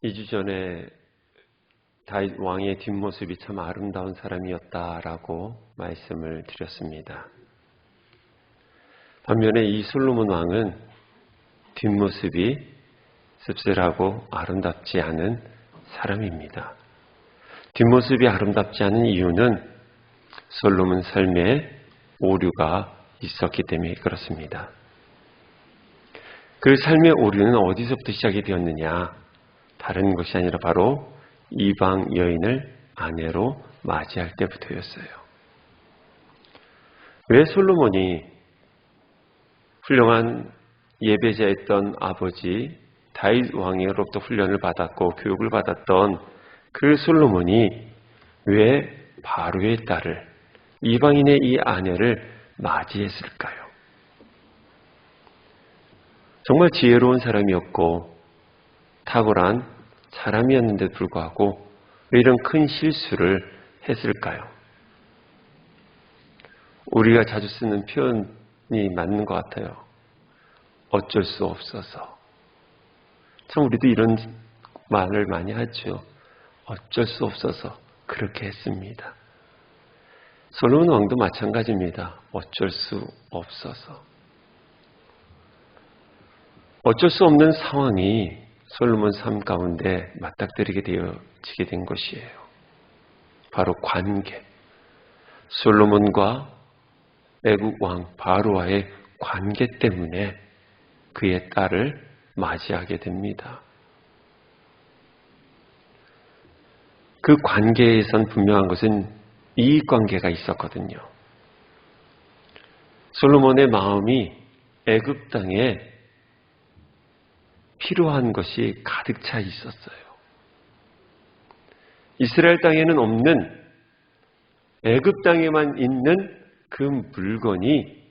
2주 전에 다윗 왕의 뒷모습이 참 아름다운 사람이었다라고 말씀을 드렸습니다. 반면에 이 솔로몬 왕은 뒷모습이 씁쓸하고 아름답지 않은 사람입니다. 뒷모습이 아름답지 않은 이유는 솔로몬 삶에 오류가 있었기 때문에 그렇습니다. 그 삶의 오류는 어디서부터 시작이 되었느냐? 다른 것이 아니라 바로 이방 여인을 아내로 맞이할 때부터였어요. 왜 솔로몬이 훌륭한 예배자였던 아버지 다윗 왕으로부터 훈련을 받았고 교육을 받았던 그 솔로몬이 왜 바로의 딸을, 이방인의 이 아내를 맞이했을까요? 정말 지혜로운 사람이었고 탁월한 사람이었는데도 불구하고 왜 이런 큰 실수를 했을까요? 우리가 자주 쓰는 표현이 맞는 것 같아요. 어쩔 수 없어서. 참 우리도 이런 말을 많이 하죠. 어쩔 수 없어서 그렇게 했습니다. 솔로몬 왕도 마찬가지입니다. 어쩔 수 없어서. 어쩔 수 없는 상황이 솔로몬 삶 가운데 맞닥뜨리게 되어지게 된 것이에요. 바로 관계. 솔로몬과 애국 왕 바로와의 관계 때문에 그의 딸을 맞이하게 됩니다. 그 관계에선 분명한 것은 이익관계가 있었거든요. 솔로몬의 마음이 애굽 땅에 필요한 것이 가득 차 있었어요. 이스라엘 땅에는 없는 애굽 땅에만 있는 그 물건이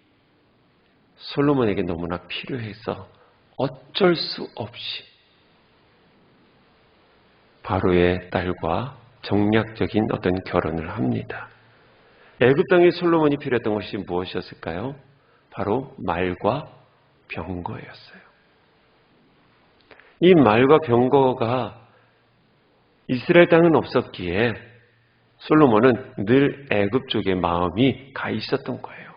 솔로몬에게 너무나 필요해서 어쩔 수 없이 바로의 딸과 정략적인 어떤 결혼을 합니다. 애굽 땅에 솔로몬이 필요했던 것이 무엇이었을까요? 바로 말과 병거였어요. 이 말과 병거가 이스라엘 땅은 없었기에 솔로몬은 늘 애굽 쪽에 마음이 가 있었던 거예요.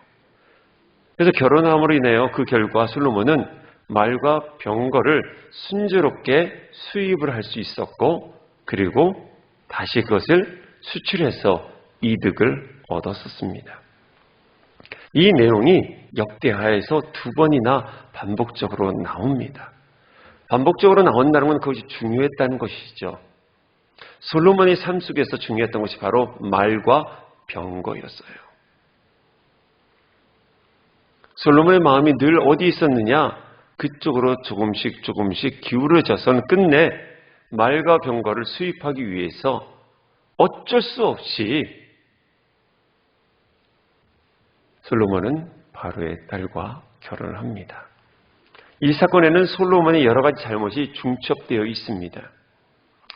그래서 결혼함으로 인하여 그 결과 솔로몬은 말과 병거를 순조롭게 수입을 할 수 있었고 그리고 다시 그것을 수출해서 이득을 얻었었습니다. 이 내용이 역대하에서 2번이나 반복적으로 나옵니다. 반복적으로 나온다는 건 그것이 중요했다는 것이죠. 솔로몬의 삶 속에서 중요했던 것이 바로 말과 병거였어요. 솔로몬의 마음이 늘 어디 있었느냐? 그쪽으로 조금씩 기울어져서는 끝내 말과 병거를 수입하기 위해서 어쩔 수 없이 솔로몬은 바로의 딸과 결혼을 합니다. 이 사건에는 솔로몬의 여러 가지 잘못이 중첩되어 있습니다.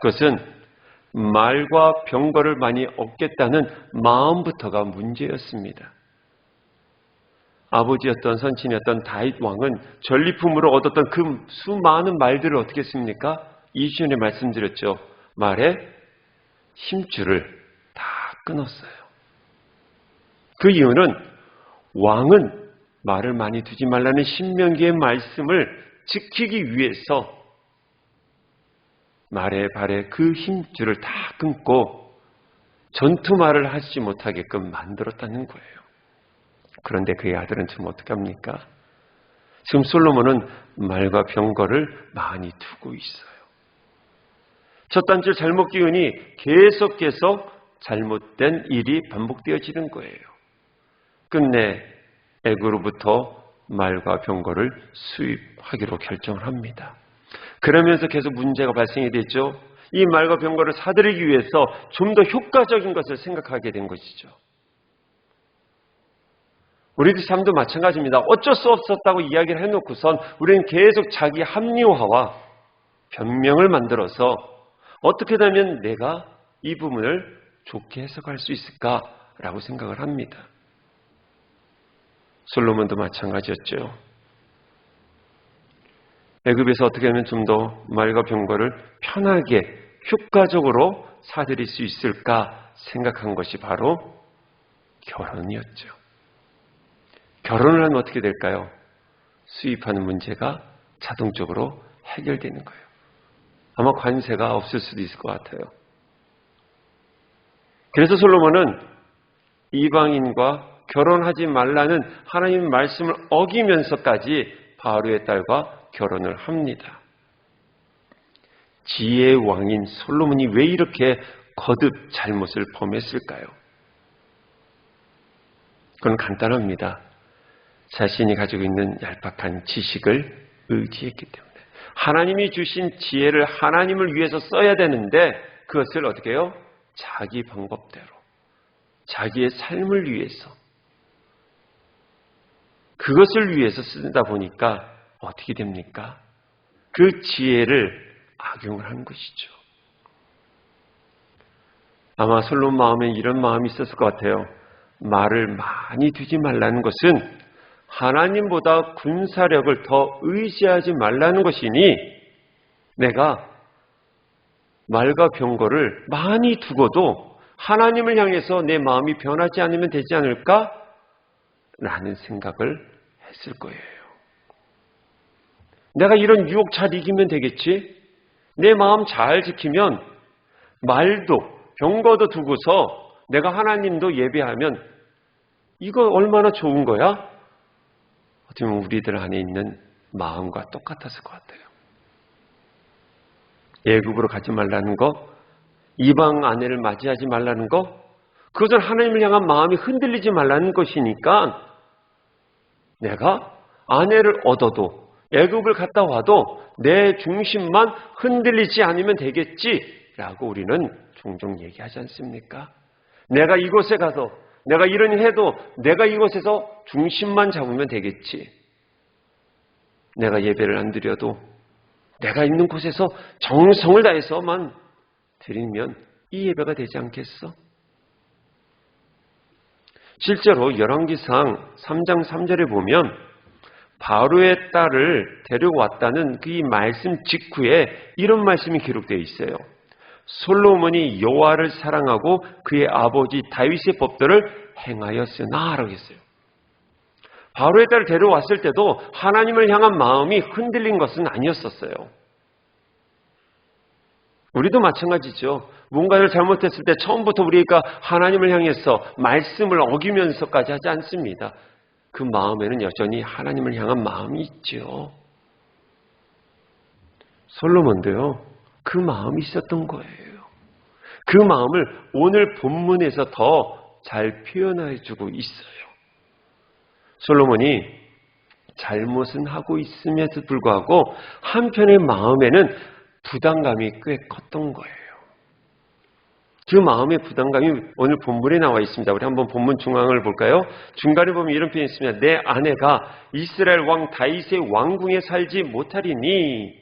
그것은 말과 병거를 많이 얻겠다는 마음부터가 문제였습니다. 아버지였던 선친이었던 다윗 왕은 전리품으로 얻었던 그 수많은 말들을 어떻게 했습니까? 2주 전에 말씀드렸죠. 말의 힘줄을 다 끊었어요. 그 이유는 왕은 말을 많이 두지 말라는 신명기의 말씀을 지키기 위해서 말의 발에 그 힘줄을 다 끊고 전투말을 하지 못하게끔 만들었다는 거예요. 그런데 그의 아들은 지금 어떻게 합니까? 지금 솔로몬은 말과 병거를 많이 두고 있어요. 첫 단추를 잘못 끼우니 계속 잘못된 일이 반복되어지는 거예요. 끝내 애굽으로부터 말과 병거를 수입하기로 결정을 합니다. 그러면서 계속 문제가 발생이 됐죠. 이 말과 병거를 사들이기 위해서 좀 더 효과적인 것을 생각하게 된 것이죠. 우리들 삶도 마찬가지입니다. 어쩔 수 없었다고 이야기를 해놓고선 우리는 계속 자기 합리화와 변명을 만들어서 어떻게 하면 내가 이 부분을 좋게 해석할 수 있을까라고 생각을 합니다. 솔로몬도 마찬가지였죠. 애굽에서 어떻게 하면 좀 더 말과 병거를 편하게 효과적으로 사들일 수 있을까 생각한 것이 바로 결혼이었죠. 결혼을 하면 어떻게 될까요? 수입하는 문제가 자동적으로 해결되는 거예요. 아마 관세가 없을 수도 있을 것 같아요. 그래서 솔로몬은 이방인과 결혼하지 말라는 하나님의 말씀을 어기면서까지 바로의 딸과 결혼을 합니다. 지혜의 왕인 솔로몬이 왜 이렇게 거듭 잘못을 범했을까요? 그건 간단합니다. 자신이 가지고 있는 얄팍한 지식을 의지했기 때문에. 하나님이 주신 지혜를 하나님을 위해서 써야 되는데 그것을 어떻게 해요? 자기 방법대로, 자기의 삶을 위해서, 그것을 위해서 쓰다 보니까 어떻게 됩니까? 그 지혜를 악용을 하는 것이죠. 아마 솔로몬 마음에 이런 마음이 있었을 것 같아요. 말을 많이 두지 말라는 것은 하나님보다 군사력을 더 의지하지 말라는 것이니 내가 말과 병거를 많이 두고도 하나님을 향해서 내 마음이 변하지 않으면 되지 않을까? 라는 생각을 했을 거예요. 내가 이런 유혹 잘 이기면 되겠지? 내 마음 잘 지키면 말도 병거도 두고서 내가 하나님도 예배하면 이거 얼마나 좋은 거야? 어떻게 보면 우리들 안에 있는 마음과 똑같았을 것 같아요. 애굽으로 가지 말라는 거, 이방 아내를 맞이하지 말라는 거, 그것은 하나님을 향한 마음이 흔들리지 말라는 것이니까 내가 아내를 얻어도 애굽을 갔다 와도 내 중심만 흔들리지 않으면 되겠지라고 우리는 종종 얘기하지 않습니까? 내가 이곳에 가서 내가 이런 일 해도 내가 이곳에서 중심만 잡으면 되겠지. 내가 예배를 안 드려도 내가 있는 곳에서 정성을 다해서만 드리면 이 예배가 되지 않겠어? 실제로 열왕기상 3장 3절에 보면 바로의 딸을 데려왔다는 그 이 말씀 직후에 이런 말씀이 기록되어 있어요. 솔로몬이 여호와를 사랑하고 그의 아버지 다윗의 법도를 행하였으나 라고 했어요. 바로의 딸을 데려왔을 때도 하나님을 향한 마음이 흔들린 것은 아니었었어요. 우리도 마찬가지죠. 뭔가를 잘못했을 때 처음부터 우리가 하나님을 향해서 말씀을 어기면서까지 하지 않습니다. 그 마음에는 여전히 하나님을 향한 마음이 있죠. 솔로몬도요. 그 마음이 있었던 거예요. 그 마음을 오늘 본문에서 더 잘 표현해주고 있어요. 솔로몬이 잘못은 하고 있음에도 불구하고 한편의 마음에는 부담감이 꽤 컸던 거예요. 그 마음의 부담감이 오늘 본문에 나와 있습니다. 우리 한번 본문 중앙을 볼까요? 중간에 보면 이런 표현이 있습니다. 내 아내가 이스라엘 왕 다윗의 왕궁에 살지 못하리니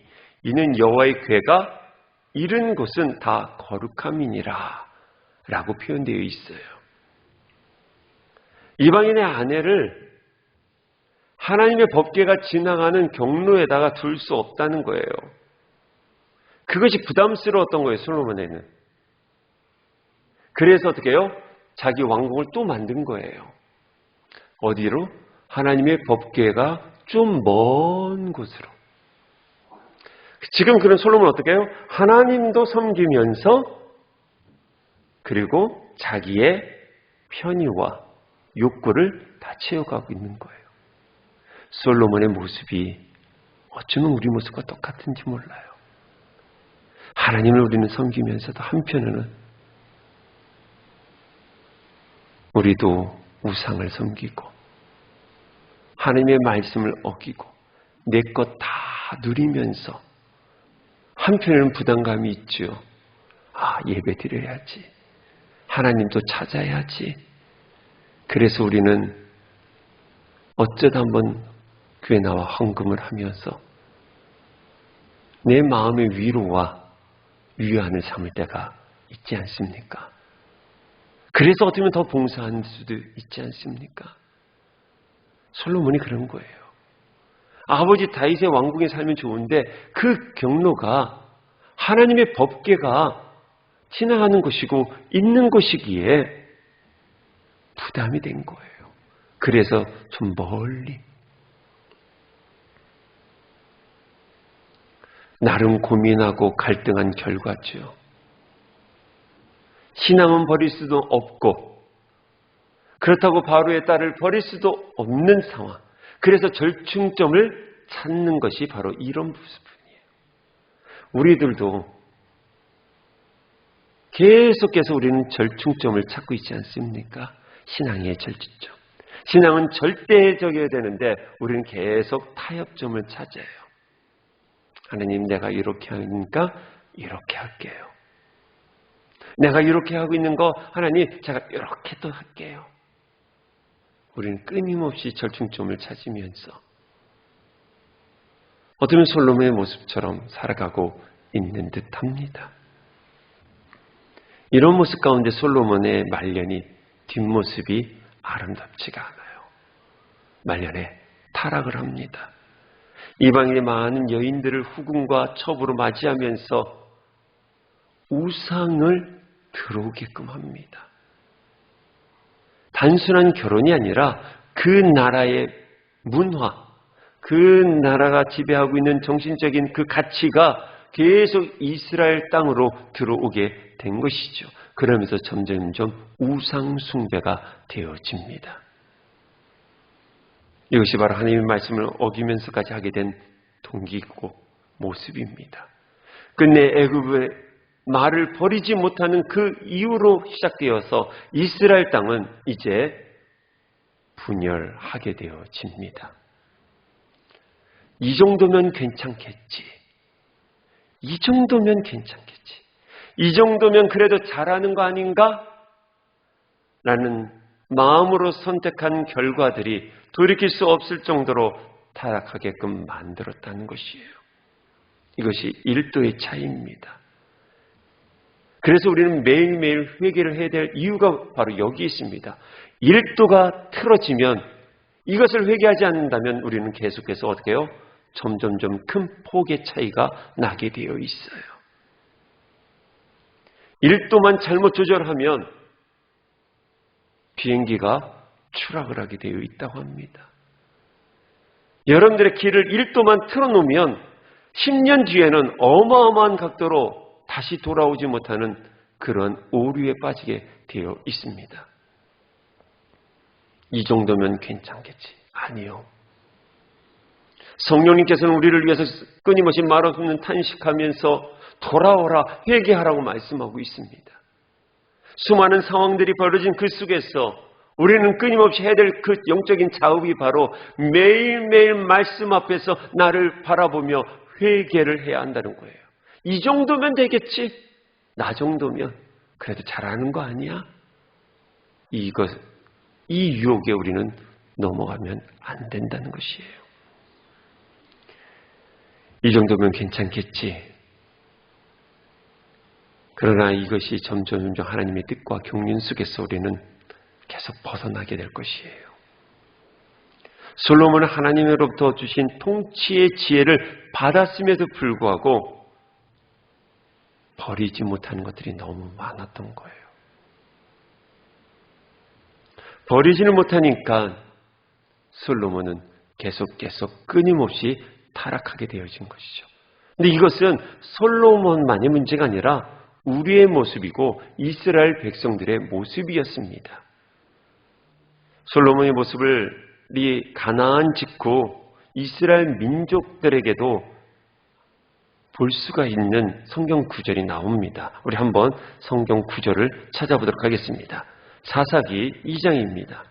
이는 여호와의 궤가 이른 곳은 다 거룩함이니라 라고 표현되어 있어요. 이방인의 아내를 하나님의 법궤가 지나가는 경로에다가 둘 수 없다는 거예요. 그것이 부담스러웠던 거예요, 솔로몬에는. 그래서 어떻게 해요? 자기 왕궁을 또 만든 거예요. 어디로? 하나님의 법궤가 좀 먼 곳으로. 지금 그런 솔로몬은 어떻게 해요? 하나님도 섬기면서 그리고 자기의 편의와 욕구를 다 채워가고 있는 거예요. 솔로몬의 모습이 어쩌면 우리 모습과 똑같은지 몰라요. 하나님을 우리는 섬기면서도 한편으로는 우리도 우상을 섬기고 하나님의 말씀을 어기고 내 것 다 누리면서 한편으로는 부담감이 있죠. 예배 드려야지. 하나님도 찾아야지. 그래서 우리는 어쩌다 한번 교회 나와 헌금을 하면서 내 마음의 위로와 위안을 삼을 때가 있지 않습니까? 그래서 어떻게 보면 더 봉사하는 수도 있지 않습니까? 솔로몬이 그런 거예요. 아버지 다윗의 왕궁에 살면 좋은데 그 경로가 하나님의 법궤가 지나가는 것이고 있는 것이기에 부담이 된 거예요. 그래서 좀 멀리 나름 고민하고 갈등한 결과죠. 신앙은 버릴 수도 없고 그렇다고 바로의 딸을 버릴 수도 없는 상황. 그래서 절충점을 찾는 것이 바로 이런 부분이에요. 우리들도 계속해서 우리는 절충점을 찾고 있지 않습니까? 신앙의 절충점. 신앙은 절대적이어야 되는데 우리는 계속 타협점을 찾아요. 하나님, 내가 이렇게 하니까 이렇게 할게요. 내가 이렇게 하고 있는 거 하나님, 제가 이렇게 또 할게요. 우리는 끊임없이 절충점을 찾으면서 어쩌면 솔로몬의 모습처럼 살아가고 있는 듯합니다. 이런 모습 가운데 솔로몬의 말년이 뒷모습이 아름답지가 않아요. 말년에 타락을 합니다. 이방인의 많은 여인들을 후궁과 첩으로 맞이하면서 우상을 들어오게끔 합니다. 단순한 결혼이 아니라 그 나라의 문화, 그 나라가 지배하고 있는 정신적인 그 가치가 계속 이스라엘 땅으로 들어오게 된 것이죠. 그러면서 점점점 우상 숭배가 되어집니다. 이것이 바로 하나님의 말씀을 어기면서까지 하게 된 동기이고 모습입니다. 끝내 애굽의 말을 버리지 못하는 그 이유로 시작되어서 이스라엘 땅은 이제 분열하게 되어집니다. 이 정도면 괜찮겠지. 이 정도면 괜찮겠지. 이 정도면 그래도 잘하는 거 아닌가? 라는 마음으로 선택한 결과들이 돌이킬 수 없을 정도로 타락하게끔 만들었다는 것이에요. 이것이 1도의 차이입니다. 그래서 우리는 매일매일 회개를 해야 될 이유가 바로 여기 있습니다. 1도가 틀어지면 이것을 회개하지 않는다면 우리는 계속해서 어떻게 해요? 점점점 큰 폭의 차이가 나게 되어 있어요. 1도만 잘못 조절하면 비행기가 추락을 하게 되어 있다고 합니다. 여러분들의 길을 1도만 틀어놓으면 10년 뒤에는 어마어마한 각도로 다시 돌아오지 못하는 그런 오류에 빠지게 되어 있습니다. 이 정도면 괜찮겠지. 아니요. 성령님께서는 우리를 위해서 끊임없이 말없는 탄식하면서 돌아오라, 회개하라고 말씀하고 있습니다. 수많은 상황들이 벌어진 그 속에서 우리는 끊임없이 해야 될 그 영적인 작업이 바로 매일매일 말씀 앞에서 나를 바라보며 회개를 해야 한다는 거예요. 이 정도면 되겠지? 나 정도면 그래도 잘하는 거 아니야? 이 유혹에 우리는 넘어가면 안 된다는 것이에요. 이 정도면 괜찮겠지. 그러나 이것이 점점 하나님의 뜻과 경륜 속에서 우리는 계속 벗어나게 될 것이에요. 솔로몬은 하나님으로부터 주신 통치의 지혜를 받았음에도 불구하고 버리지 못하는 것들이 너무 많았던 거예요. 버리지는 못하니까 솔로몬은 계속 끊임없이 타락하게 되어진 것이죠. 근데 이것은 솔로몬만의 문제가 아니라 우리의 모습이고 이스라엘 백성들의 모습이었습니다. 솔로몬의 모습이 가나안 직후 이스라엘 민족들에게도 볼 수가 있는 성경 구절이 나옵니다. 우리 한번 성경 구절을 찾아보도록 하겠습니다. 사사기 2장입니다.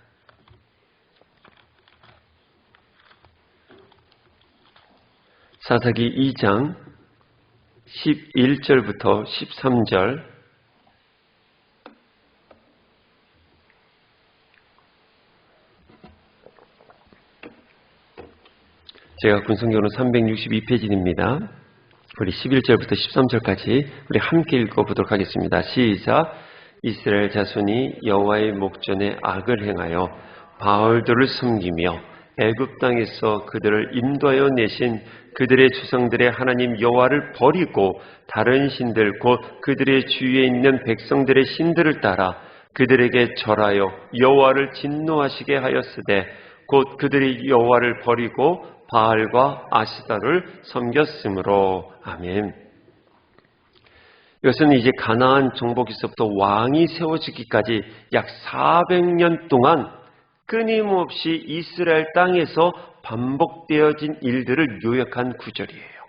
사사기 2장 11절부터 13절 제가 군성경으로 362페이지입니다. 우리 11절부터 13절까지 우리 함께 읽어보도록 하겠습니다. 시작. 이스라엘 자손이 여호와의 목전에 악을 행하여 바알들을 섬기며 애굽 땅에서 그들을 인도하여 내신 그들의 조상들의 하나님 여호와를 버리고 다른 신들 곧 그들의 주위에 있는 백성들의 신들을 따라 그들에게 절하여 여호와를 진노하시게 하였으되 곧 그들이 여호와를 버리고 바알과 아시다를 섬겼으므로. 아멘. 이것은 이제 가나안 정복에서부터 왕이 세워지기까지 약 400년 동안 끊임없이 이스라엘 땅에서 반복되어진 일들을 요약한 구절이에요.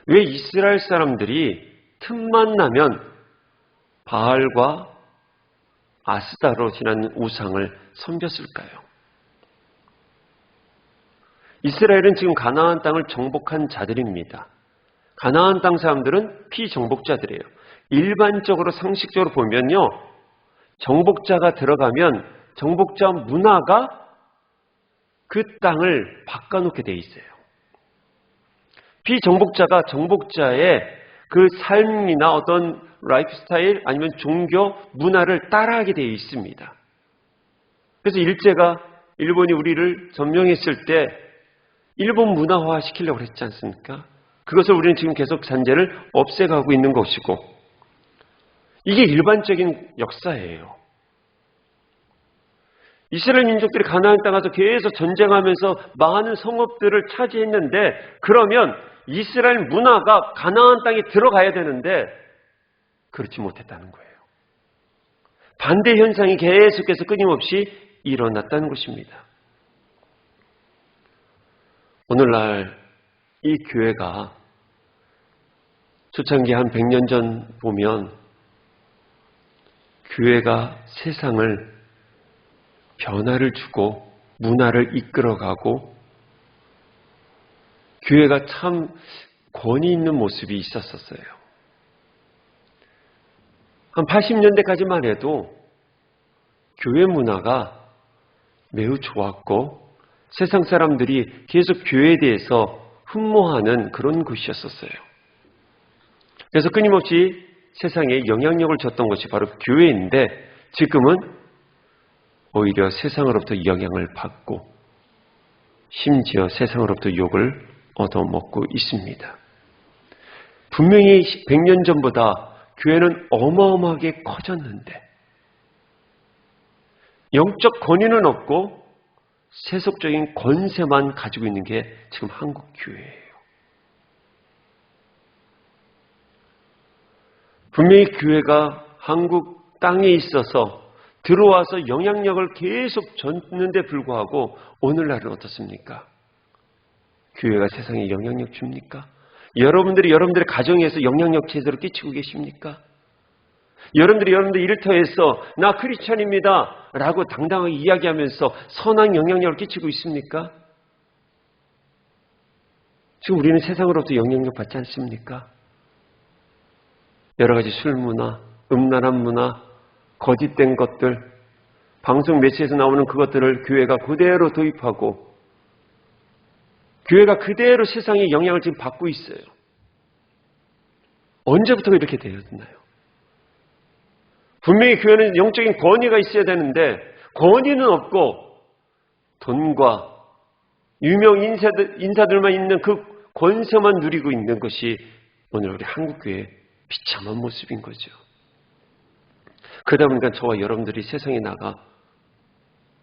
왜 이스라엘 사람들이 틈만 나면 바알과 아스다로 지난 우상을 섬겼을까요? 이스라엘은 지금 가나안 땅을 정복한 자들입니다. 가나안 땅 사람들은 피정복자들이에요. 일반적으로 상식적으로 보면요, 정복자가 들어가면 정복자 문화가 그 땅을 바꿔놓게 돼 있어요. 피정복자가 정복자의 그 삶이나 어떤 라이프 스타일 아니면 종교 문화를 따라하게 되어 있습니다. 그래서 일제가 일본이 우리를 점령했을 때 일본 문화화 시키려고 그랬지 않습니까? 그것을 우리는 지금 계속 잔재를 없애가고 있는 것이고, 이게 일반적인 역사예요. 이스라엘 민족들이 가나안 땅 가서 계속 전쟁하면서 많은 성읍들을 차지했는데, 그러면 이스라엘 문화가 가나안 땅에 들어가야 되는데 그렇지 못했다는 거예요. 반대 현상이 계속해서 끊임없이 일어났다는 것입니다. 오늘날 이 교회가 초창기 한 100년 전 보면 교회가 세상을 변화를 주고 문화를 이끌어가고 교회가 참 권위 있는 모습이 있었어요. 한 80년대까지만 해도 교회 문화가 매우 좋았고 세상 사람들이 계속 교회에 대해서 흠모하는 그런 곳이었어요. 그래서 끊임없이 세상에 영향력을 줬던 것이 바로 교회인데, 지금은 오히려 세상으로부터 영향을 받고 심지어 세상으로부터 욕을 얻어먹고 있습니다. 분명히 100년 전보다 교회는 어마어마하게 커졌는데 영적 권위는 없고 세속적인 권세만 가지고 있는 게 지금 한국 교회예요. 분명히 교회가 한국 땅에 있어서 들어와서 영향력을 계속 줬는데 불구하고 오늘날은 어떻습니까? 교회가 세상에 영향력 줍니까? 여러분들이 여러분들의 가정에서 영향력 제대로 끼치고 계십니까? 여러분들이 여러분들 일터에서 나 크리스찬입니다 라고 당당하게 이야기하면서 선한 영향력을 끼치고 있습니까? 지금 우리는 세상으로부터 영향력 받지 않습니까? 여러 가지 술 문화, 음란한 문화, 거짓된 것들, 방송 매체에서 나오는 그것들을 교회가 그대로 도입하고 교회가 그대로 세상에 영향을 지금 받고 있어요. 언제부터 이렇게 되었나요? 분명히 교회는 영적인 권위가 있어야 되는데 권위는 없고 돈과 유명 인사들만 있는 그 권세만 누리고 있는 것이 오늘 우리 한국교회의 비참한 모습인 거죠. 그러다 보니까 저와 여러분들이 세상에 나가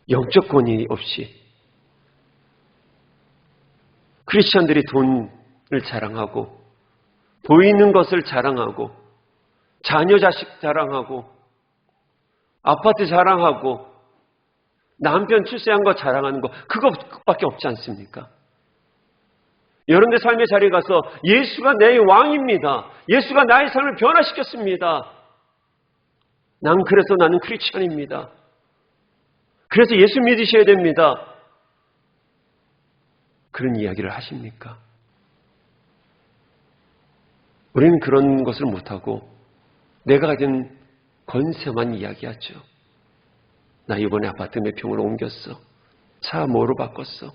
영적 권위 없이 크리스천들이 돈을 자랑하고 보이는 것을 자랑하고 자녀 자식 자랑하고 아파트 자랑하고 남편 출세한 거 자랑하는 거 그것밖에 없지 않습니까? 여러분들 삶의 자리에 가서 예수가 내 왕입니다. 예수가 나의 삶을 변화시켰습니다. 그래서 나는 크리스천입니다. 그래서 예수 믿으셔야 됩니다. 그런 이야기를 하십니까? 우리는 그런 것을 못하고 내가 가진 권세만 이야기하죠. 나 이번에 아파트 몇 평으로 옮겼어. 차 뭐로 바꿨어.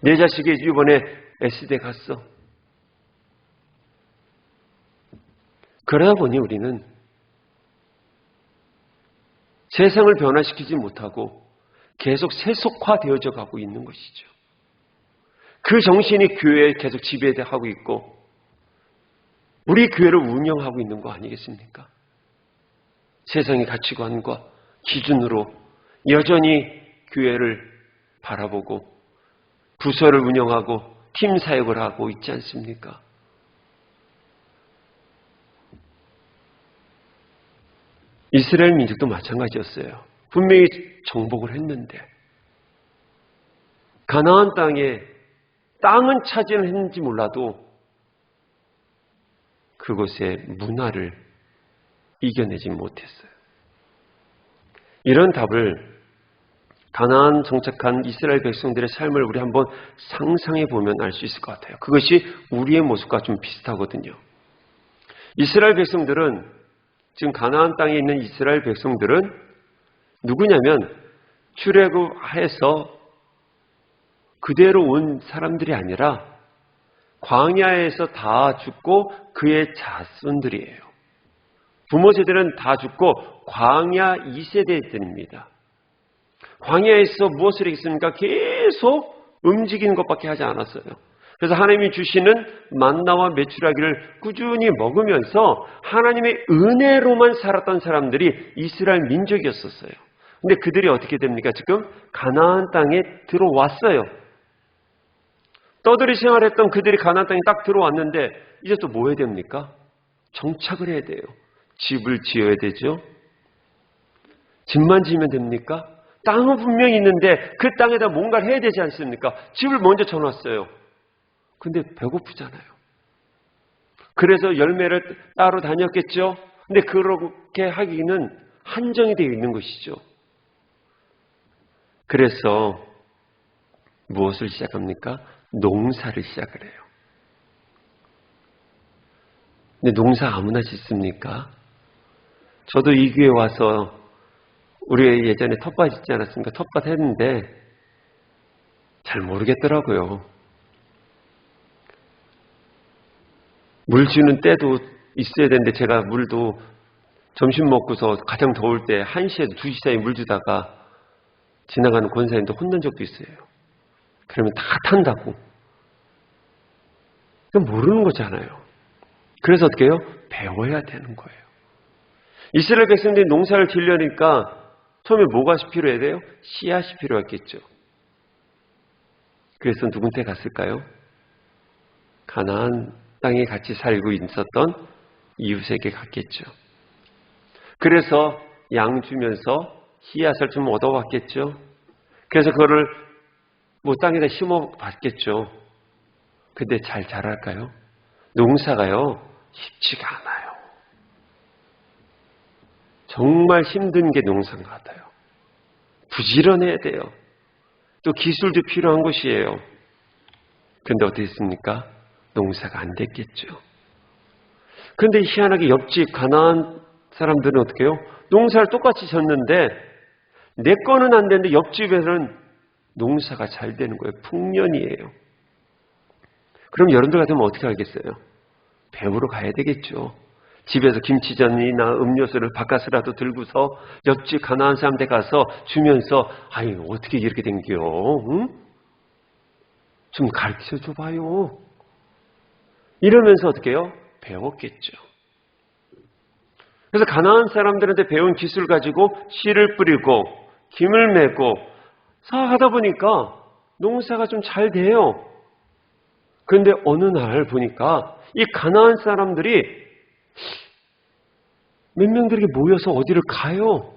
내 자식이 이번에 S대 갔어. 그러다 보니 우리는 세상을 변화시키지 못하고 계속 세속화되어져 가고 있는 것이죠. 그 정신이 교회에 계속 지배하고 있고 우리 교회를 운영하고 있는 거 아니겠습니까? 세상의 가치관과 기준으로 여전히 교회를 바라보고 부서를 운영하고 팀 사역을 하고 있지 않습니까? 이스라엘 민족도 마찬가지였어요. 분명히 정복을 했는데 가나안 땅은 차지를 했는지 몰라도 그곳의 문화를 이겨내지 못했어요. 이런 답을 가나안 정착한 이스라엘 백성들의 삶을 우리 한번 상상해 보면 알 수 있을 것 같아요. 그것이 우리의 모습과 좀 비슷하거든요. 이스라엘 백성들은 지금 가나안 땅에 있는 이스라엘 백성들은 누구냐면 출애굽해서 그대로 온 사람들이 아니라 광야에서 다 죽고 그의 자손들이에요. 부모 세대는 다 죽고 광야 2세대들입니다. 광야에서 무엇을 했습니까? 계속 움직이는 것밖에 하지 않았어요. 그래서 하나님이 주시는 만나와 메추라기를 꾸준히 먹으면서 하나님의 은혜로만 살았던 사람들이 이스라엘 민족이었었어요. 근데 그들이 어떻게 됩니까? 지금 가나안 땅에 들어왔어요. 떠들이 생활했던 그들이 가나안 땅에 딱 들어왔는데 이제 또 뭐 해야 됩니까? 정착을 해야 돼요. 집을 지어야 되죠. 집만 지으면 됩니까? 땅은 분명히 있는데 그 땅에다 뭔가를 해야 되지 않습니까? 집을 먼저 쳐놨어요. 근데 배고프잖아요. 그래서 열매를 따로 다녔겠죠. 근데 그렇게 하기는 한정이 되어 있는 것이죠. 그래서 무엇을 시작합니까? 농사를 시작을 해요. 근데 농사 아무나 짓습니까? 저도 이 교회에 와서 우리 예전에 텃밭 있지 않았습니까? 텃밭 했는데 잘 모르겠더라고요. 물 주는 때도 있어야 되는데 제가 물도 점심 먹고서 가장 더울 때 1시에서 2시 사이에 물 주다가 지나가는 권사님도 혼난 적도 있어요. 그러면 다 탄다고. 모르는 거잖아요. 그래서 어떻게 해요? 배워야 되는 거예요. 이스라엘 백성들이 농사를 지으려니까 처음에 뭐가 필요해야 돼요? 씨앗이 필요했겠죠. 그래서 누군테 갔을까요? 가나안 땅에 같이 살고 있었던 이웃에게 갔겠죠. 그래서 양 주면서 씨앗을 좀 얻어왔겠죠. 그래서 그거를 땅에다 심어봤겠죠. 근데 잘 자랄까요? 농사가요, 쉽지가 않아요. 정말 힘든 게 농사인 것 같아요. 부지런해야 돼요. 또 기술도 필요한 것이에요. 근데 어떻게 했습니까? 농사가 안 됐겠죠. 그런데 희한하게 옆집 가나안 사람들은 어떻게 해요? 농사를 똑같이 졌는데 내 거는 안 되는데 옆집에서는 농사가 잘 되는 거예요. 풍년이에요. 그럼 여러분들 같으면 어떻게 하겠어요? 배우러 가야 되겠죠. 집에서 김치전이나 음료수를 바깥으로라도 들고서 옆집 가나안 사람한테 가서 주면서 아니 어떻게 이렇게 된겨? 응? 좀 가르쳐 줘봐요. 이러면서 어떻게 해요? 배웠겠죠. 그래서 가나안 사람들한테 배운 기술 가지고 씨를 뿌리고 김을 메고 하다 보니까 농사가 좀 잘 돼요. 그런데 어느 날 보니까 이 가나안 사람들이 몇 명들에게 모여서 어디를 가요.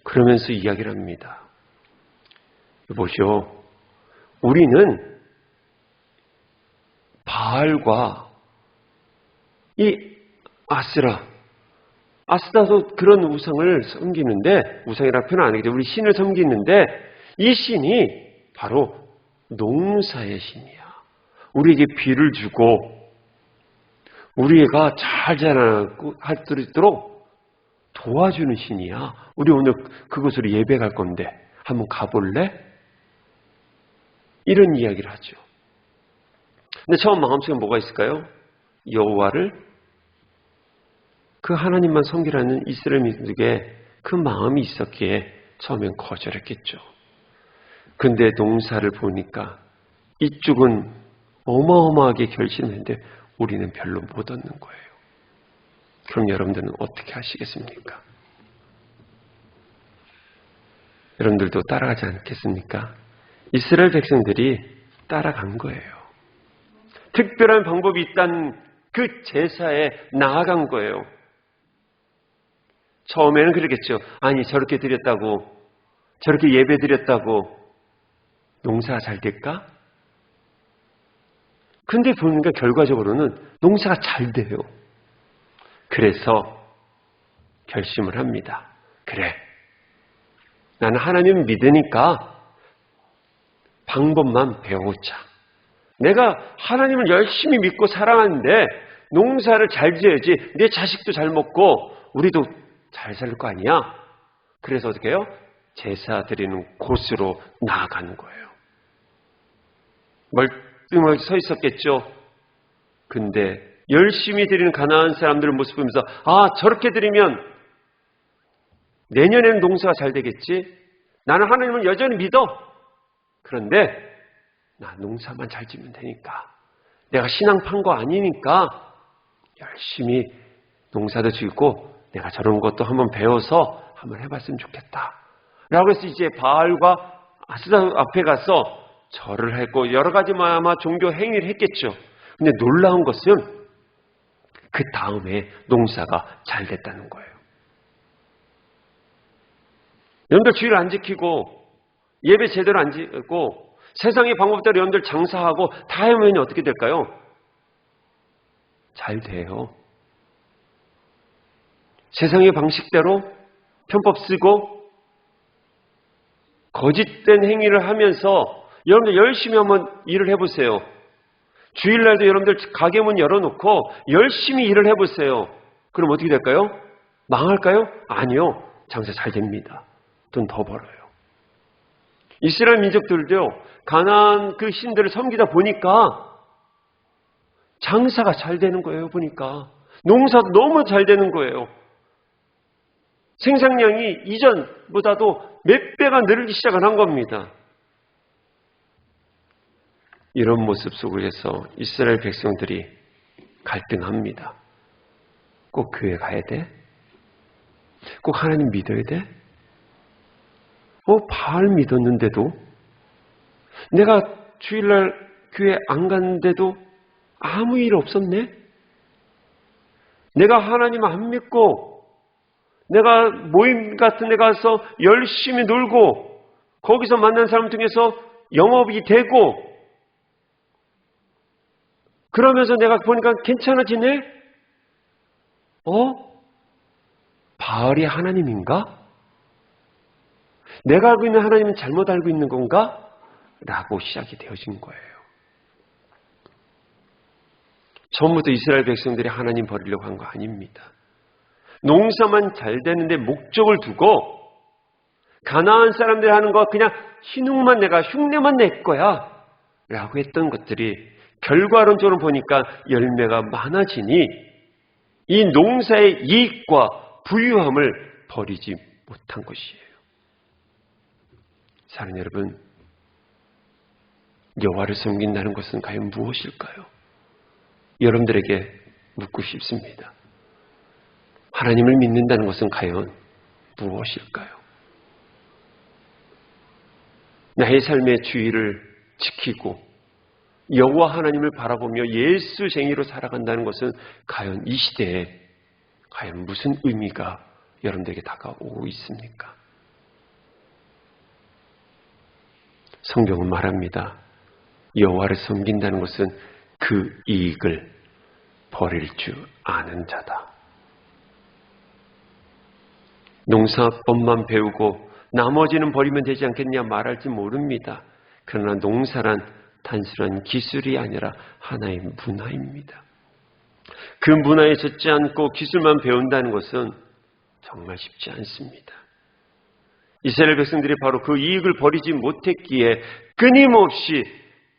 그러면서 이야기를 합니다. 보시오. 우리는 바알과 이 아스라도 그런 우상을 섬기는데, 우상이라는 표현은 아니겠죠. 우리 신을 섬기는데 이 신이 바로 농사의 신이야. 우리에게 비를 주고 우리가 잘 자라고 할 수 있도록 도와주는 신이야. 우리 오늘 그곳으로 예배 갈 건데 한번 가볼래? 이런 이야기를 하죠. 근데 처음 마음속에 뭐가 있을까요? 여호와를 그 하나님만 섬기라는 이스라엘 민족의 그 마음이 있었기에 처음엔 거절했겠죠. 근데 농사를 보니까 이쪽은 어마어마하게 결심했는데 우리는 별로 못 얻는 거예요. 그럼 여러분들은 어떻게 하시겠습니까? 여러분들도 따라가지 않겠습니까? 이스라엘 백성들이 따라간 거예요. 특별한 방법이 있다는 그 제사에 나아간 거예요. 처음에는 그러겠죠. 아니, 저렇게 드렸다고, 저렇게 예배 드렸다고 농사가 잘 될까? 근데 보니까 결과적으로는 농사가 잘 돼요. 그래서 결심을 합니다. 그래, 나는 하나님 믿으니까 방법만 배우자. 내가 하나님을 열심히 믿고 사랑하는데 농사를 잘 지어야지 내 자식도 잘 먹고 우리도 잘 살 거 아니야. 그래서 어떻게 해요? 제사 드리는 곳으로 나아가는 거예요. 멀뚱하게 서 있었겠죠. 근데 열심히 드리는 가나안 사람들의 모습을 보면서 아, 저렇게 드리면 내년에는 농사가 잘 되겠지. 나는 하나님을 여전히 믿어. 그런데 나 농사만 잘 지면 되니까, 내가 신앙 판 거 아니니까 열심히 농사도 지고 내가 저런 것도 한번 배워서 한번 해봤으면 좋겠다 라고 해서 이제 바알과 아스다 앞에 가서 절을 했고 여러 가지 아마 종교 행위를 했겠죠. 근데 놀라운 것은 그 다음에 농사가 잘 됐다는 거예요. 여러분들 주의를 안 지키고 예배 제대로 안 지키고 세상의 방법대로 여러분들 장사하고 다 하면 어떻게 될까요? 잘 돼요. 세상의 방식대로 편법 쓰고 거짓된 행위를 하면서 여러분들 열심히 한번 일을 해보세요. 주일날도 여러분들 가게 문 열어놓고 열심히 일을 해보세요. 그럼 어떻게 될까요? 망할까요? 아니요. 장사 잘 됩니다. 돈 더 벌어요. 이스라엘 민족들도 가나안 그 신들을 섬기다 보니까 장사가 잘 되는 거예요. 보니까 농사도 너무 잘 되는 거예요. 생산량이 이전보다도 몇 배가 늘기 시작을 한 겁니다. 이런 모습 속에서 이스라엘 백성들이 갈등합니다. 꼭 교회 가야 돼? 꼭 하나님 믿어야 돼? 바알 믿었는데도, 내가 주일날 교회 안 갔는데도 아무 일 없었네? 내가 하나님 안 믿고 내가 모임 같은 데 가서 열심히 놀고 거기서 만난 사람 중에서 영업이 되고 그러면서 내가 보니까 괜찮아지네? 바알이 하나님인가? 내가 알고 있는 하나님은 잘못 알고 있는 건가? 라고 시작이 되어진 거예요. 처음부터 이스라엘 백성들이 하나님 버리려고 한 거 아닙니다. 농사만 잘 되는데 목적을 두고 가나안 사람들이 하는 거 그냥 희능만 내가 흉내만 낼 거야 라고 했던 것들이 결과론적으로 보니까 열매가 많아지니 이 농사의 이익과 부유함을 버리지 못한 것이에요. 사랑하는 여러분, 여호와를 섬긴다는 것은 과연 무엇일까요? 여러분들에게 묻고 싶습니다. 하나님을 믿는다는 것은 과연 무엇일까요? 나의 삶의 주의를 지키고 여호와 하나님을 바라보며 예수쟁이로 살아간다는 것은 과연 이 시대에 과연 무슨 의미가 여러분들에게 다가오고 있습니까? 성경은 말합니다. 여호와를 섬긴다는 것은 그 이익을 버릴 줄 아는 자다. 농사법만 배우고 나머지는 버리면 되지 않겠냐 말할지 모릅니다. 그러나 농사란 단순한 기술이 아니라 하나의 문화입니다. 그 문화에 젖지 않고 기술만 배운다는 것은 정말 쉽지 않습니다. 이스라엘 백성들이 바로 그 이익을 버리지 못했기에 끊임없이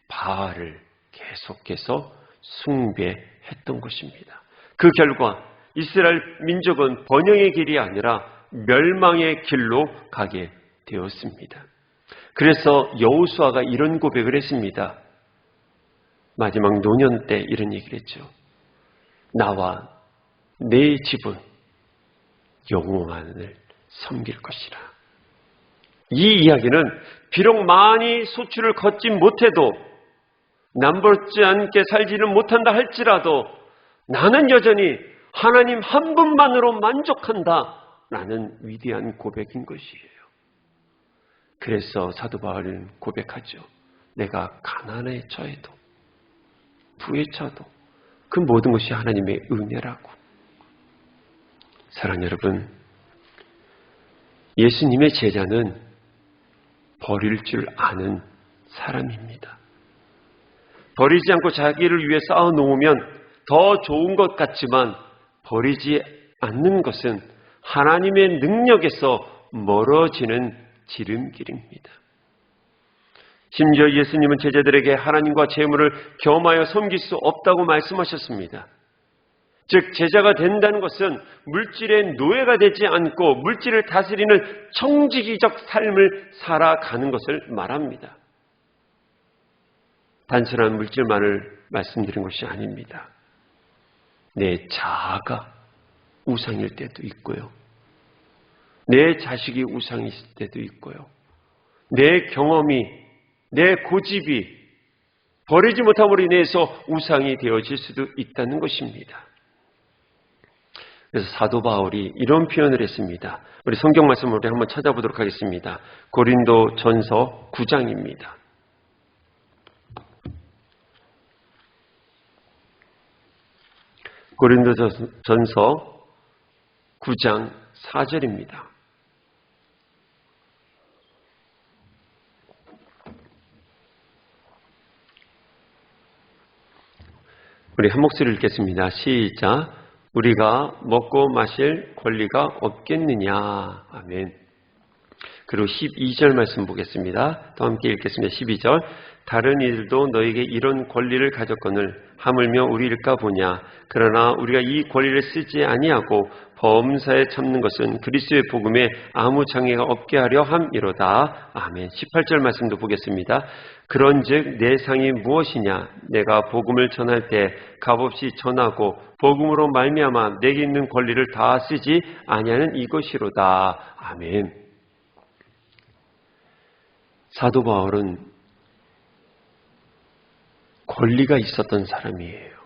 바알을 계속해서 숭배했던 것입니다. 그 결과 이스라엘 민족은 번영의 길이 아니라 멸망의 길로 가게 되었습니다. 그래서 여호수아가 이런 고백을 했습니다. 마지막 노년 때 이런 얘기를 했죠. 나와 내 집은 여호와를 섬길 것이라. 이 이야기는 비록 많이 소출을 걷지 못해도 남부럽지 않게 살지는 못한다 할지라도 나는 여전히 하나님 한 분만으로 만족한다라는 위대한 고백인 것이에요. 그래서 사도 바울은 고백하죠. 내가 가난에 처해도 부에 처해도 그 모든 것이 하나님의 은혜라고. 사랑하는 여러분, 예수님의 제자는 버릴 줄 아는 사람입니다. 버리지 않고 자기를 위해 쌓아놓으면 더 좋은 것 같지만 버리지 않는 것은 하나님의 능력에서 멀어지는 지름길입니다. 심지어 예수님은 제자들에게 하나님과 재물을 겸하여 섬길 수 없다고 말씀하셨습니다. 즉 제자가 된다는 것은 물질의 노예가 되지 않고 물질을 다스리는 청지기적 삶을 살아가는 것을 말합니다. 단순한 물질만을 말씀드린 것이 아닙니다. 내 자아가 우상일 때도 있고요. 내 자식이 우상일 때도 있고요. 내 경험이, 내 고집이 버리지 못함으로 인해서 우상이 되어질 수도 있다는 것입니다. 그래서 사도 바울이 이런 표현을 했습니다. 우리 성경 말씀을 우리 한번 찾아보도록 하겠습니다. 고린도 전서 9장입니다. 고린도 전서 9장 4절입니다. 우리 한 목소리 읽겠습니다. 시작. 우리가 먹고 마실 권리가 없겠느냐. 아멘. 그리고 12절 말씀 보겠습니다. 또 함께 읽겠습니다. 12절. 다른 이들도 너에게 이런 권리를 가졌거늘 하물며 우리일까 보냐. 그러나 우리가 이 권리를 쓰지 아니하고 범사에 참는 것은 그리스도의 복음에 아무 장애가 없게 하려 함이로다. 아멘. 18절 말씀도 보겠습니다. 그런즉 내 상이 무엇이냐. 내가 복음을 전할 때 값없이 전하고 복음으로 말미암아 내게 있는 권리를 다 쓰지 아니하는 이것이로다. 아멘. 사도 바울은 권리가 있었던 사람이에요.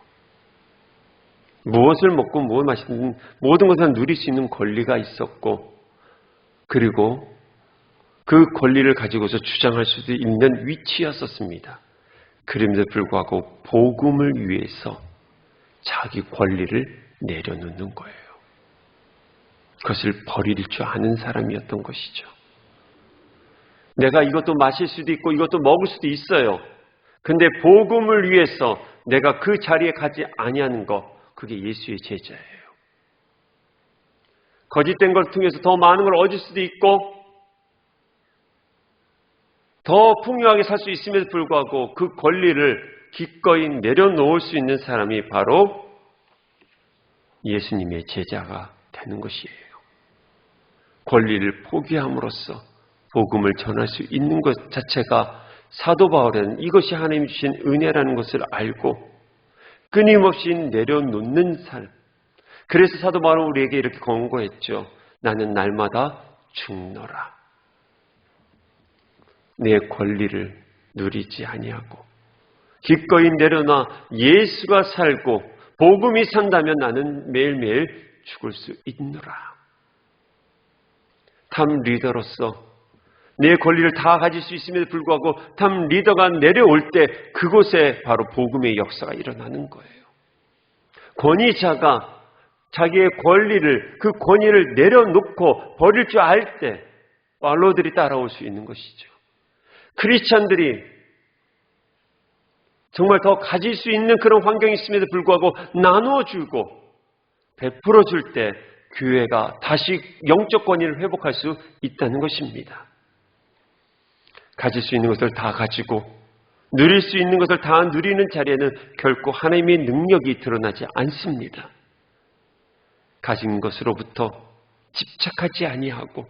무엇을 먹고 무엇을 마시든 모든 것을 누릴 수 있는 권리가 있었고, 그리고 그 권리를 가지고서 주장할 수도 있는 위치였었습니다. 그럼에도 불구하고 복음을 위해서 자기 권리를 내려놓는 거예요. 그것을 버릴 줄 아는 사람이었던 것이죠. 내가 이것도 마실 수도 있고 이것도 먹을 수도 있어요. 근데 복음을 위해서 내가 그 자리에 가지 아니하는 것, 그게 예수의 제자예요. 거짓된 걸 통해서 더 많은 걸 얻을 수도 있고 더 풍요하게 살 수 있음에도 불구하고 그 권리를 기꺼이 내려놓을 수 있는 사람이 바로 예수님의 제자가 되는 것이에요. 권리를 포기함으로써 복음을 전할 수 있는 것 자체가 사도 바울은 이것이 하나님 주신 은혜라는 것을 알고 끊임없이 내려놓는 삶. 그래서 사도 바울은 우리에게 이렇게 권고했죠. 나는 날마다 죽노라. 내 권리를 누리지 아니하고 기꺼이 내려놔 예수가 살고 복음이 산다면 나는 매일매일 죽을 수 있노라. 탑 리더로서 내 권리를 다 가질 수 있음에도 불구하고 탑 리더가 내려올 때 그곳에 바로 복음의 역사가 일어나는 거예요. 권위자가 자기의 권리를, 그 권위를 내려놓고 버릴 줄 알 때 팔로들이 따라올 수 있는 것이죠. 크리스찬들이 정말 더 가질 수 있는 그런 환경이 있음에도 불구하고 나누어주고 베풀어줄 때 교회가 다시 영적 권위를 회복할 수 있다는 것입니다. 가질 수 있는 것을 다 가지고 누릴 수 있는 것을 다 누리는 자리에는 결코 하나님의 능력이 드러나지 않습니다. 가진 것으로부터 집착하지 아니하고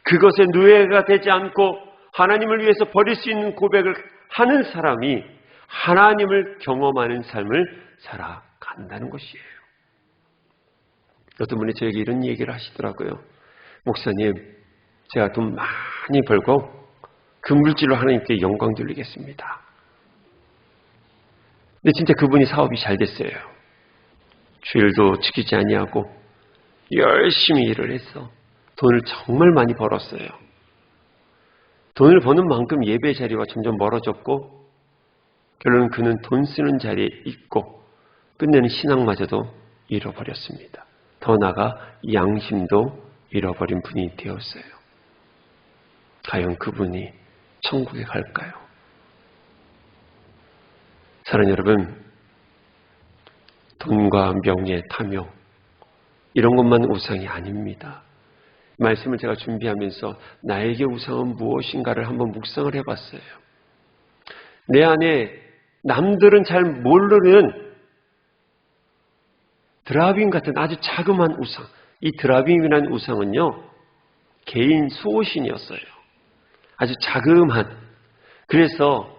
그것에 노예가 되지 않고 하나님을 위해서 버릴 수 있는 고백을 하는 사람이 하나님을 경험하는 삶을 살아간다는 것이에요. 어떤 분이 저에게 이런 얘기를 하시더라고요. 목사님, 제가 돈 많이 벌고 그 물질로 하나님께 영광 돌리겠습니다. 근데 진짜 그분이 사업이 잘 됐어요. 주일도 지키지 아니하고 열심히 일을 해서 돈을 정말 많이 벌었어요. 돈을 버는 만큼 예배 자리와 점점 멀어졌고 결론은 그는 돈 쓰는 자리에 있고 끝내는 신앙마저도 잃어버렸습니다. 더 나아가 양심도 잃어버린 분이 되었어요. 과연 그분이 천국에 갈까요? 사랑하는 여러분, 돈과 명예, 탐욕 이런 것만 우상이 아닙니다. 말씀을 제가 준비하면서 나에게 우상은 무엇인가를 한번 묵상을 해봤어요. 내 안에 남들은 잘 모르는 드라빔 같은 아주 자그마한 우상, 이 드라빔이라는 우상은요 개인 수호신이었어요. 아주 자그마한. 그래서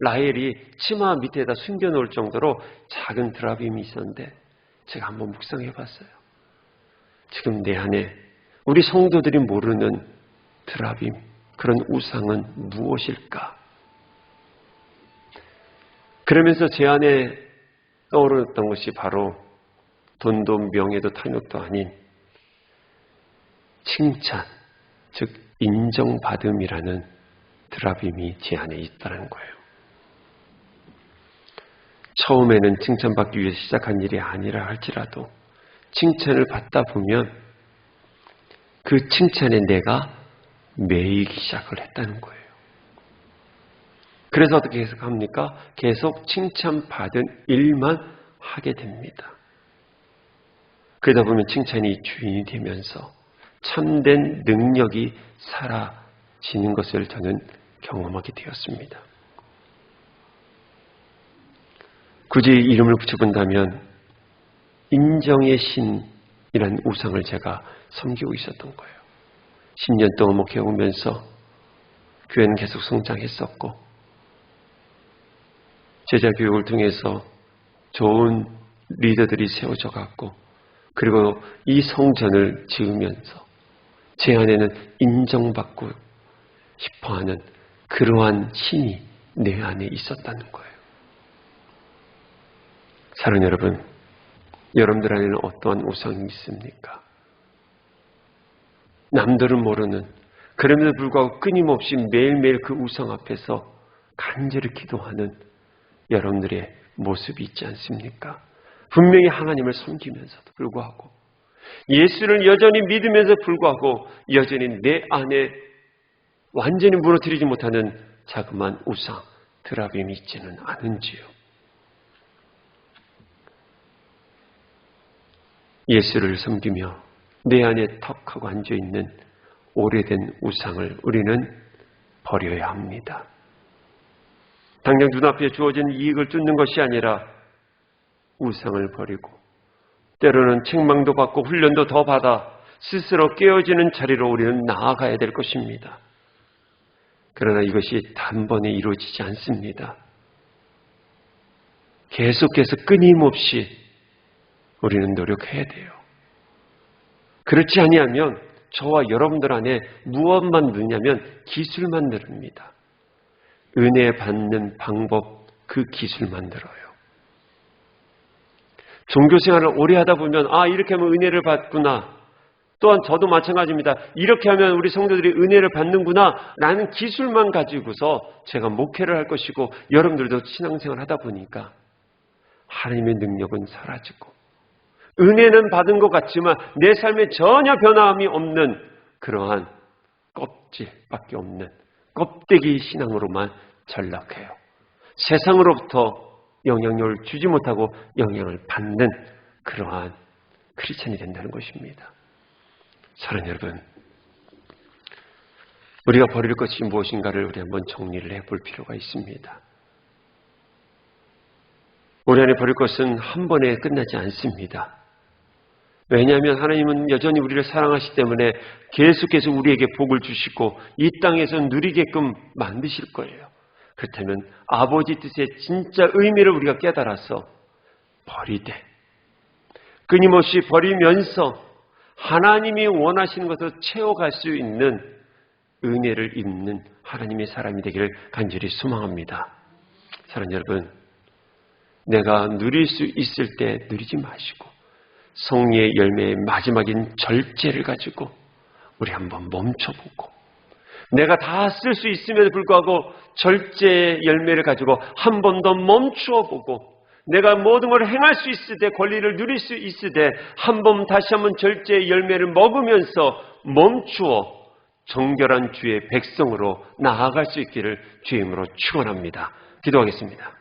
라헬이 치마 밑에다 숨겨놓을 정도로 작은 드라빔이 있었는데 제가 한번 묵상해봤어요. 지금 내 안에 우리 성도들이 모르는 드라빔, 그런 우상은 무엇일까? 그러면서 제 안에 떠오르던 것이 바로 돈도 명예도 탐욕도 아닌 칭찬, 즉 인정받음이라는 드라빔이 제 안에 있다는 거예요. 처음에는 칭찬받기 위해서 시작한 일이 아니라 할지라도 칭찬을 받다 보면 그 칭찬에 내가 매이기 시작을 했다는 거예요. 그래서 어떻게 해석합니까? 계속 칭찬받은 일만 하게 됩니다. 그러다 보면 칭찬이 주인이 되면서 참된 능력이 사라지는 것을 저는 경험하게 되었습니다. 굳이 이름을 붙여본다면 인정의 신이라는 우상을 제가 섬기고 있었던 거예요. 10년 동안 목회해오면서 교회는 계속 성장했었고 제자 교육을 통해서 좋은 리더들이 세워져 갔고 그리고 이 성전을 지으면서 제 안에는 인정받고 싶어하는 그러한 신이 내 안에 있었다는 거예요. 사랑하는 여러분, 여러분들 안에는 어떠한 우상이 있습니까? 남들은 모르는, 그럼에도 불구하고 끊임없이 매일매일 그 우상 앞에서 간절히 기도하는 여러분들의 모습이 있지 않습니까? 분명히 하나님을 섬기면서도 불구하고 예수를 여전히 믿으면서 불구하고 여전히 내 안에 완전히 무너뜨리지 못하는 자그마한 우상, 드라빔이 있지는 않은지요. 예수를 섬기며 내 안에 턱하고 앉아있는 오래된 우상을 우리는 버려야 합니다. 당장 눈앞에 주어진 이익을 쫓는 것이 아니라 우상을 버리고 때로는 책망도 받고 훈련도 더 받아 스스로 깨어지는 자리로 우리는 나아가야 될 것입니다. 그러나 이것이 단번에 이루어지지 않습니다. 계속해서 끊임없이 우리는 노력해야 돼요. 그렇지 아니하면 저와 여러분들 안에 무엇만 느냐면 기술만 늘립니다. 은혜 받는 방법, 그 기술만 늘어요. 종교생활을 오래 하다 보면 이렇게 하면 은혜를 받구나. 또한 저도 마찬가지입니다. 이렇게 하면 우리 성도들이 은혜를 받는구나 라는 기술만 가지고서 제가 목회를 할 것이고 여러분들도 신앙생활을 하다 보니까 하나님의 능력은 사라지고 은혜는 받은 것 같지만 내 삶에 전혀 변함이 없는 그러한 껍질밖에 없는 껍데기 신앙으로만 전락해요. 세상으로부터 영향력을 주지 못하고 영향을 받는 그러한 크리스천이 된다는 것입니다. 사랑하는 여러분, 우리가 버릴 것이 무엇인가를 우리 한번 정리를 해볼 필요가 있습니다. 우리 안에 버릴 것은 한 번에 끝나지 않습니다. 왜냐하면 하나님은 여전히 우리를 사랑하시기 때문에 계속해서 우리에게 복을 주시고 이 땅에서 누리게끔 만드실 거예요. 그렇다면 아버지 뜻의 진짜 의미를 우리가 깨달아서 버리되 끊임없이 버리면서 하나님이 원하시는 것을 채워갈 수 있는 은혜를 입는 하나님의 사람이 되기를 간절히 소망합니다. 사랑하는 여러분, 내가 누릴 수 있을 때 누리지 마시고 성리의 열매의 마지막인 절제를 가지고 우리 한번 멈춰보고, 내가 다 쓸 수 있음에도 불구하고 절제의 열매를 가지고 한 번 더 멈추어 보고, 내가 모든 걸 행할 수 있으되 권리를 누릴 수 있으되 한 번 다시 한번 절제의 열매를 먹으면서 멈추어 정결한 주의 백성으로 나아갈 수 있기를 주의 이름으로 축원합니다. 기도하겠습니다.